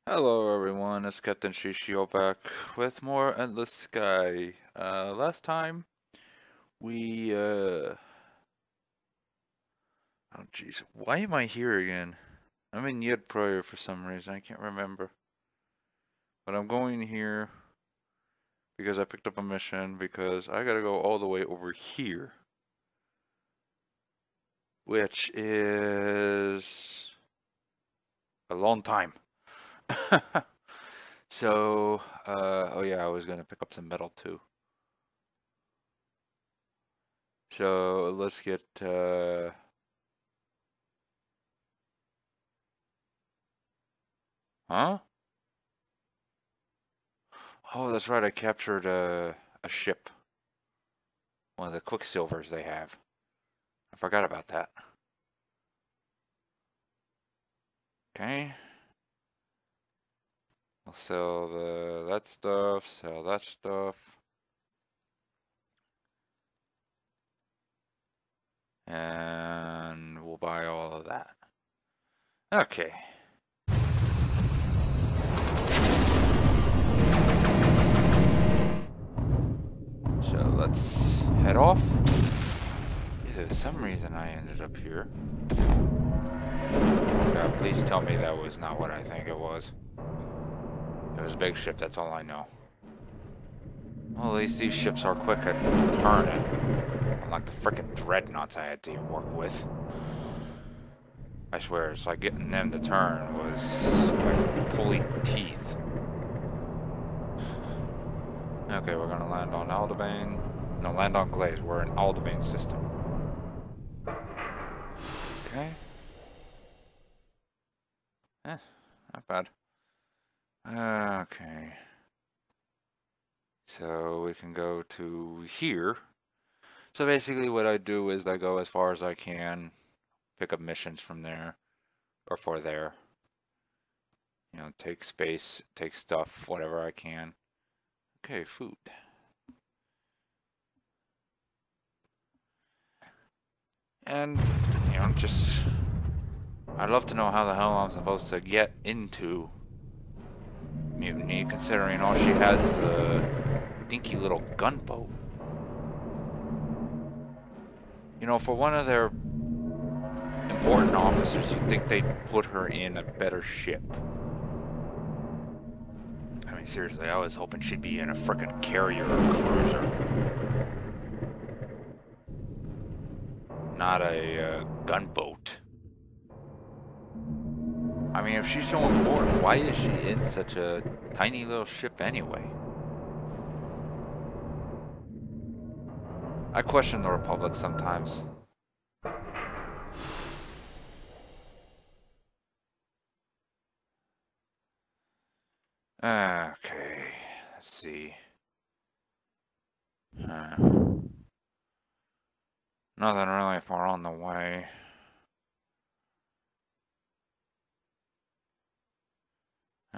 Hello everyone, it's Captain Shishio back with more Endless Sky. Last time we, oh jeez, why am I here again? I'm in Yed Prayer for some reason, I can't remember. But I'm going here because I picked up a mission because I gotta go all the way over here. Which is a long time. So, oh yeah, I was gonna pick up some metal too. So let's get, huh? Oh, that's right, I captured a ship. One of the Quicksilvers they have. I forgot about that. Okay. I'll sell that stuff, sell that stuff. And we'll buy all of that. Okay. So let's head off. There's some reason I ended up here. God, please tell me that was not what I think it was. It was a big ship, that's all I know. Well, at least these ships are quick at turning. Unlike the frickin' dreadnoughts I had to work with. I swear, it's like getting them to turn was like pulling teeth. Okay, we're gonna land on Aldebaran. No, land on Glaze. We're in Aldebaran system. Okay. Not bad. Okay. So we can go to here. So basically what I do is I go as far as I can, pick up missions from there, or for there. You know, take space, take stuff, whatever I can. Okay, food. And, you know, just... I'd love to know how the hell I'm supposed to get into Mutiny, considering all she has is a dinky little gunboat. You know, for one of their important officers, you'd think they'd put her in a better ship. I mean, seriously, I was hoping she'd be in a frickin' carrier or cruiser. Not a gunboat. I mean, if she's so important, why is she in such a tiny little ship anyway? I question the Republic sometimes. Okay, let's see. Nothing really far on the way.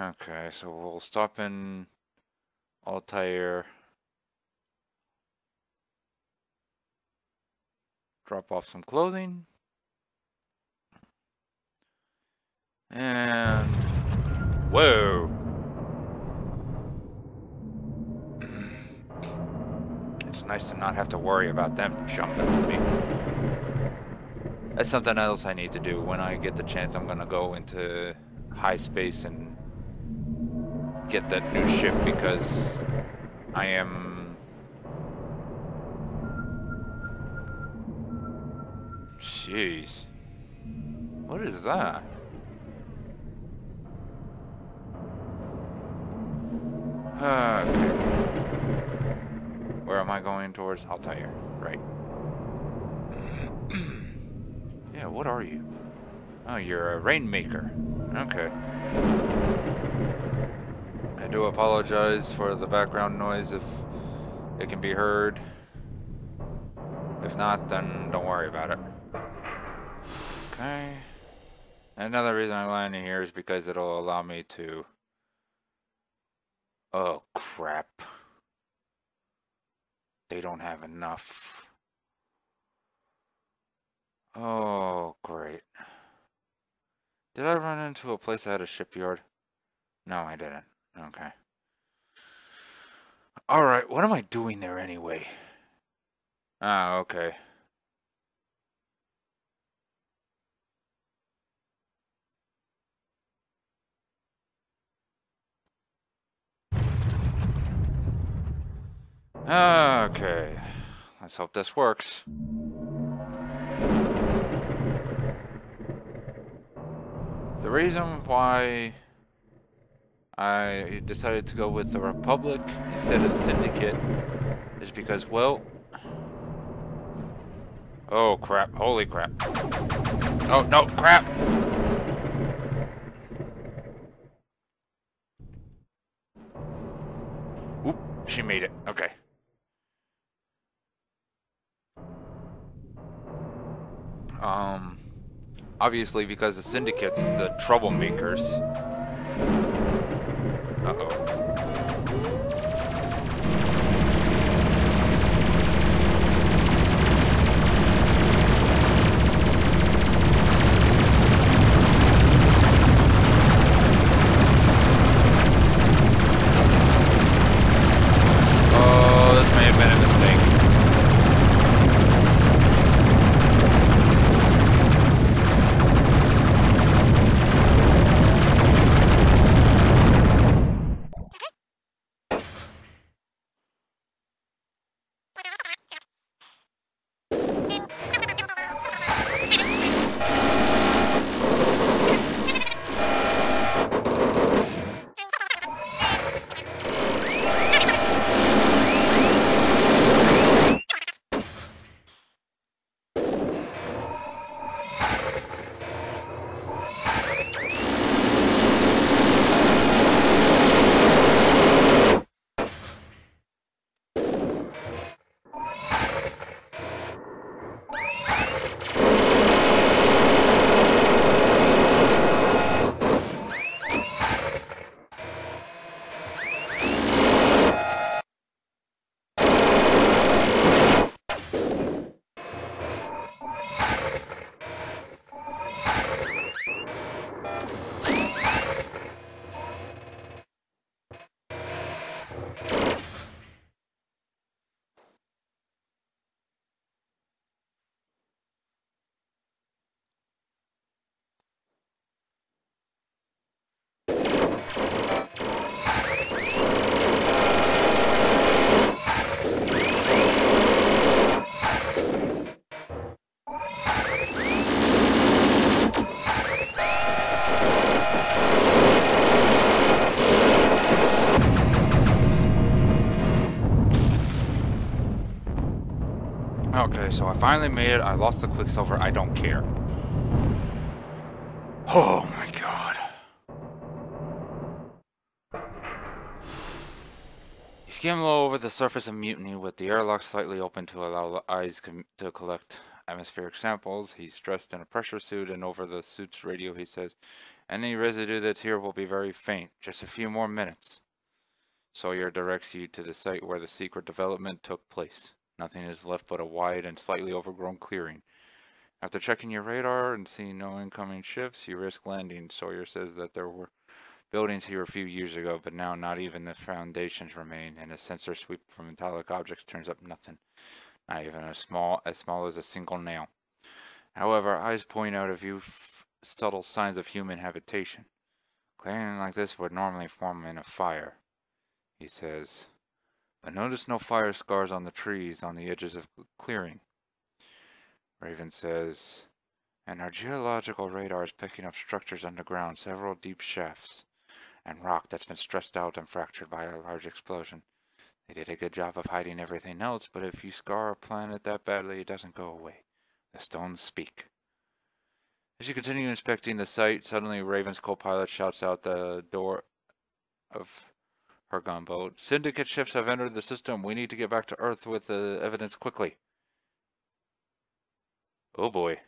Okay, so we'll stop in Altair. Drop off some clothing. And... Whoa! It's nice to not have to worry about them jumping on me. That's something else I need to do. When I get the chance, I'm gonna go into high space and get that new ship because I am... Jeez. What is that? Okay. Where am I going towards? Altair. Right. Yeah, what are you? Oh, you're a rainmaker. Okay. I do apologize for the background noise if it can be heard. If not, then don't worry about it. Okay. Another reason I landed here is because it'll allow me to... Oh, crap. They don't have enough. Oh, great. Did I run into a place that had a shipyard? No, I didn't. Okay. Alright, what am I doing there anyway? Ah, okay. Okay. Let's hope this works. The reason why I decided to go with the Republic instead of the Syndicate is because, well... Oh, crap. Holy crap. Oh, no, crap! Oop, she made it. Okay. Obviously because the Syndicate's the troublemakers. Uh-oh. Okay, so I finally made it. I lost the Quicksilver. I don't care. Oh my god. He skimmed low over the surface of Mutiny with the airlock slightly open to allow the eyes to collect atmospheric samples. He's dressed in a pressure suit, and over the suit's radio he says, "Any residue that's here will be very faint. Just a few more minutes." Sawyer directs you to the site where the secret development took place. Nothing is left but a wide and slightly overgrown clearing. After checking your radar and seeing no incoming ships, you risk landing. Sawyer says that there were buildings here a few years ago, but now not even the foundations remain, and a sensor sweep for metallic objects turns up nothing. Not even as small as a single nail. However, eyes point out a few subtle signs of human habitation. Clearing like this would normally form in a fire, he says. But notice no fire scars on the trees on the edges of the clearing. Raven says, and our geological radar is picking up structures underground, several deep shafts, and rock that's been stressed out and fractured by a large explosion. They did a good job of hiding everything else, but if you scar a planet that badly, it doesn't go away. The stones speak. As you continue inspecting the site, suddenly Raven's co-pilot shouts out the door of her gunboat. Syndicate ships have entered the system. We need to get back to Earth with the evidence quickly. Oh boy.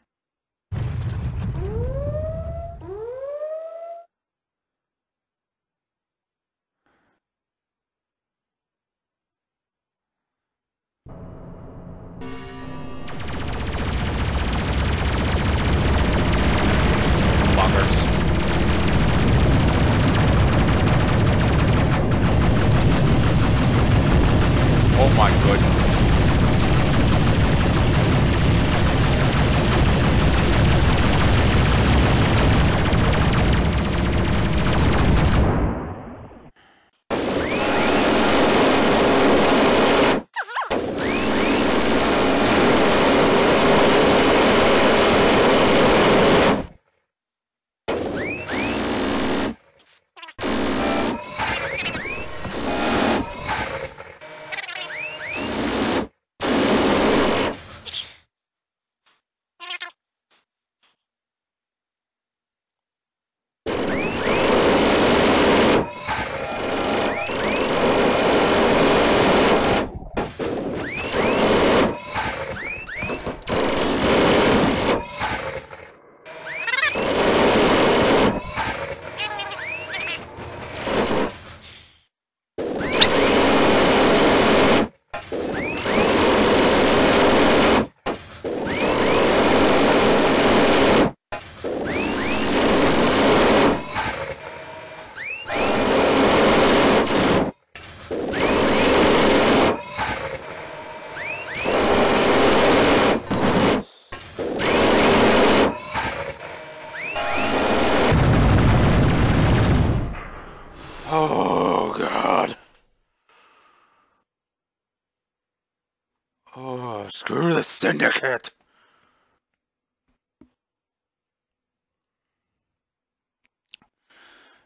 screw the Syndicate!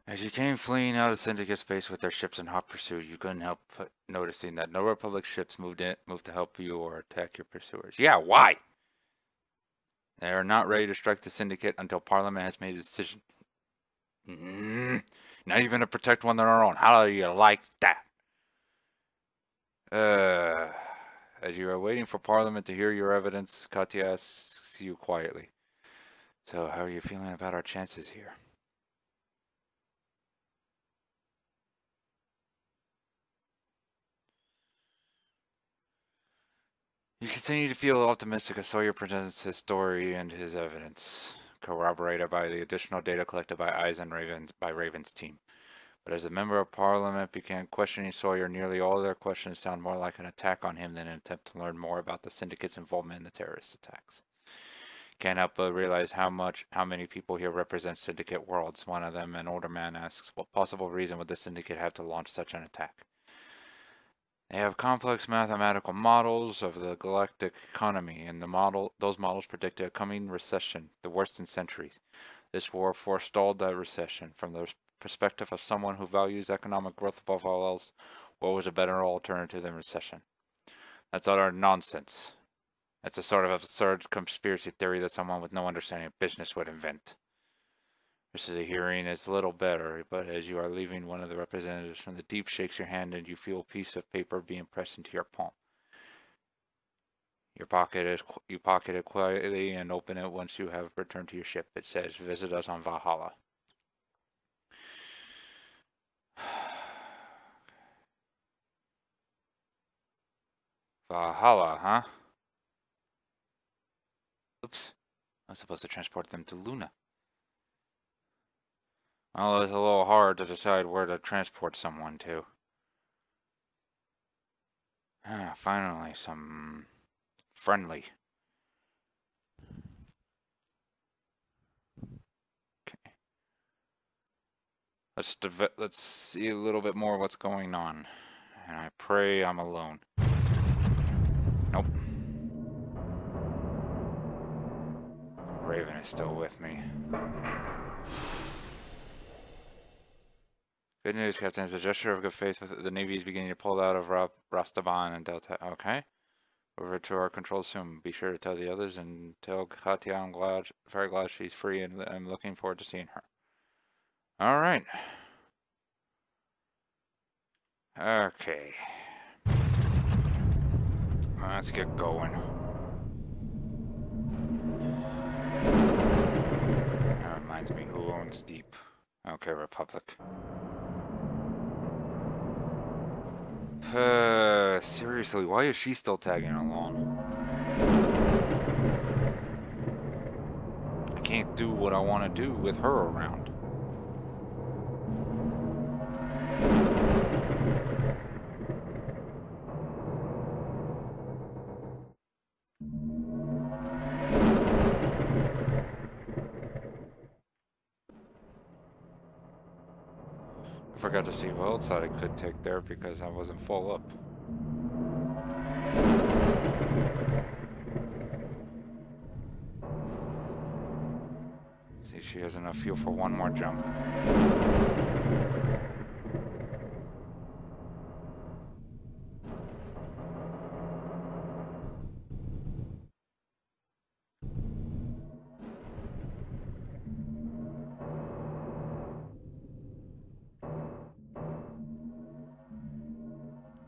As you came fleeing out of Syndicate space with their ships in hot pursuit, you couldn't help noticing that no Republic ships moved to help you or attack your pursuers. Yeah, why? They are not ready to strike the Syndicate until Parliament has made a decision. Not even to protect one of their own. How do you like that? As you are waiting for Parliament to hear your evidence, Katya asks you quietly. So, how are you feeling about our chances here? You continue to feel optimistic as Sawyer presents his story and his evidence, corroborated by the additional data collected by Raven's team. But as a member of Parliament began questioning Sawyer, nearly all of their questions sound more like an attack on him than an attempt to learn more about the Syndicate's involvement in the terrorist attacks. Can't help but realize how many people here represent Syndicate worlds. One of them, an older man, asks, what possible reason would the Syndicate have to launch such an attack? They have complex mathematical models of the galactic economy, and those models predicted a coming recession, the worst in centuries. This war forestalled that recession. From the perspective of someone who values economic growth above all else, what was a better alternative than recession? That's utter nonsense. That's a sort of absurd conspiracy theory that someone with no understanding of business would invent. This is a hearing is a little better, but as you are leaving, one of the representatives from the deep shakes your hand and you feel a piece of paper being pressed into your palm. You pocket it quietly and open it once you have returned to your ship. It says, visit us on Valhalla. Valhalla, huh? Oops. I was supposed to transport them to Luna. Well, it's a little hard to decide where to transport someone to. Finally, some friendly. Okay. Let's see a little bit more what's going on. And I pray I'm alone. Nope. Raven is still with me. Good news, Captain. It's a gesture of good faith. With the Navy is beginning to pull out of Rastaban and Delta. Okay. Over to our control soon. Be sure to tell the others and tell Katya I'm very glad she's free and I'm looking forward to seeing her. Alright. Okay. Let's get going. That reminds me, who owns Deep? Okay, Republic. Seriously, why is she still tagging along? I can't do what I want to do with her around. I forgot to see what else I could take there because I wasn't full up. See, she has enough fuel for one more jump.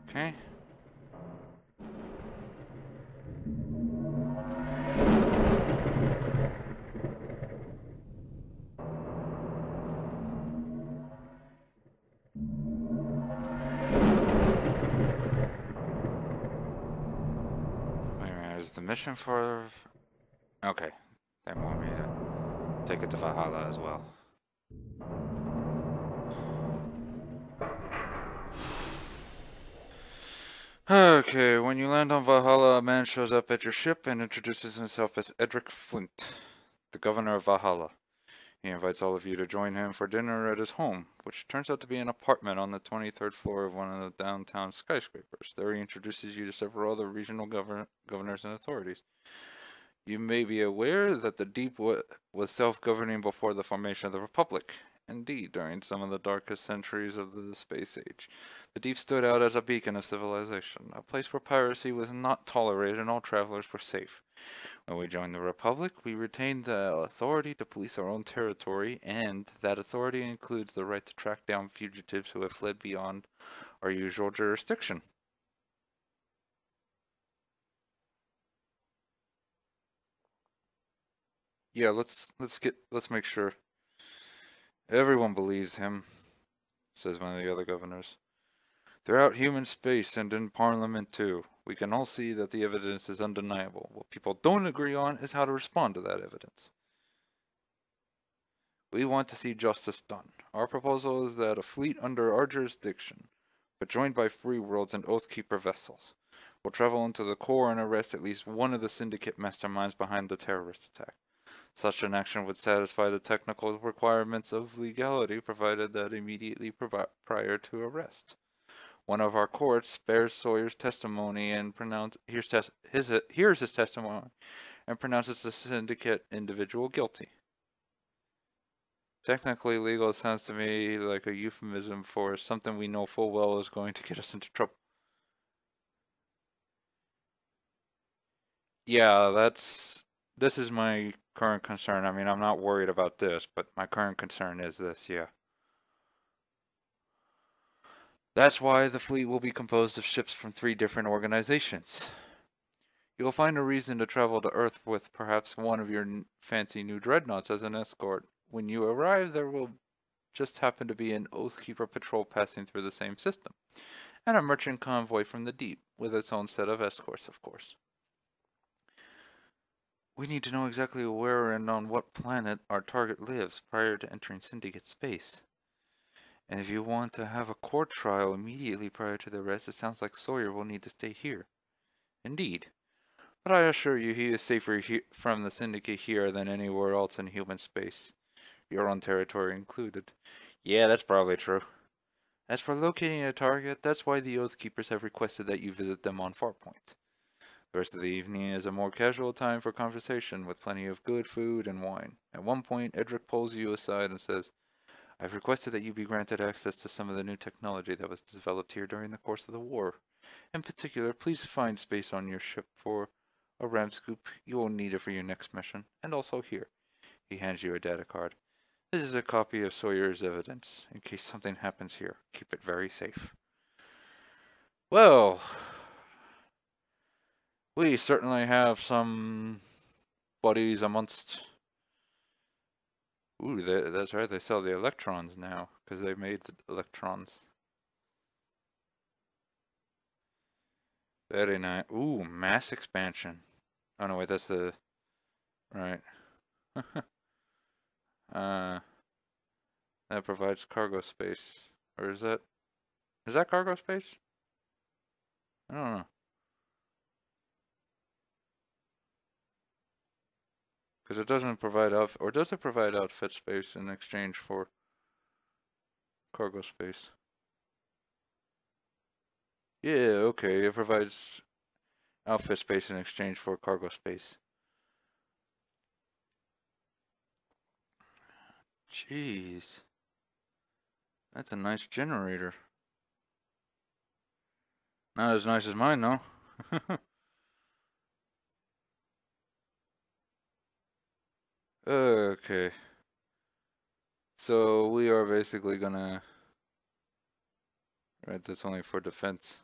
Okay. Wait a minute, is the mission for... Okay, they want me to take it to Valhalla as well. Okay, when you land on Valhalla, a man shows up at your ship and introduces himself as Edric Flint, the governor of Valhalla. He invites all of you to join him for dinner at his home, which turns out to be an apartment on the 23rd floor of one of the downtown skyscrapers. There he introduces you to several other regional governors and authorities. You may be aware that the Deep was self-governing before the formation of the Republic. Indeed, during some of the darkest centuries of the space age, the Deep stood out as a beacon of civilization, a place where piracy was not tolerated and all travelers were safe. When we joined the Republic, we retained the authority to police our own territory, and that authority includes the right to track down fugitives who have fled beyond our usual jurisdiction. Yeah, let's make sure everyone believes him, says one of the other governors. Throughout human space and in Parliament too, we can all see that the evidence is undeniable. What people don't agree on is how to respond to that evidence. We want to see justice done. Our proposal is that a fleet under our jurisdiction, but joined by free worlds and Oathkeeper vessels, will travel into the core and arrest at least one of the Syndicate masterminds behind the terrorist attack. Such an action would satisfy the technical requirements of legality, provided that immediately prior to arrest. One of our courts bears Sawyer's testimony and hears his testimony and pronounces the Syndicate individual guilty. Technically legal sounds to me like a euphemism for something we know full well is going to get us into trouble. Yeah, this is my current concern. I mean, I'm not worried about this, but my current concern is this, yeah. That's why the fleet will be composed of ships from 3 different organizations. You'll find a reason to travel to Earth with perhaps one of your fancy new dreadnoughts as an escort. When you arrive, there will just happen to be an Oathkeeper patrol passing through the same system, and a merchant convoy from the deep, with its own set of escorts, of course. We need to know exactly where and on what planet our target lives prior to entering Syndicate space. And if you want to have a court trial immediately prior to the arrest, it sounds like Sawyer will need to stay here. Indeed. But I assure you he is safer from the Syndicate here than anywhere else in human space. Your own territory included. Yeah, that's probably true. As for locating a target, that's why the Oathkeepers have requested that you visit them on Farpoint. The rest of the evening is a more casual time for conversation, with plenty of good food and wine. At one point, Edric pulls you aside and says, I've requested that you be granted access to some of the new technology that was developed here during the course of the war. In particular, please find space on your ship for a RAM scoop. You will need it for your next mission, and also here. He hands you a data card. This is a copy of Sawyer's evidence. In case something happens here, keep it very safe. Well, we certainly have some buddies amongst... Ooh, that's right, they sell the electrons now, because they made the electrons. Very nice. Ooh, mass expansion. Oh no, wait, that's the... Right. That provides cargo space. Or is that cargo space? I don't know. Because it doesn't provide or does it provide outfit space in exchange for cargo space? Yeah, okay, it provides outfit space in exchange for cargo space. Jeez. That's a nice generator. Not as nice as mine, though. Okay. So we are basically gonna... Right, that's only for defense.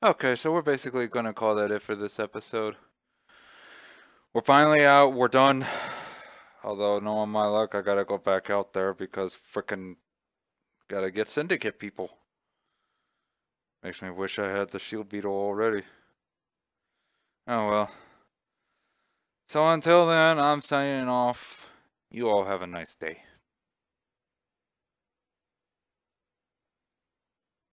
Okay, so we're basically gonna call that it for this episode. We're finally out, we're done. Although, knowing my luck, I gotta go back out there because frickin' gotta get Syndicate people. Makes me wish I had the shield beetle already. Oh well. So until then, I'm signing off. You all have a nice day.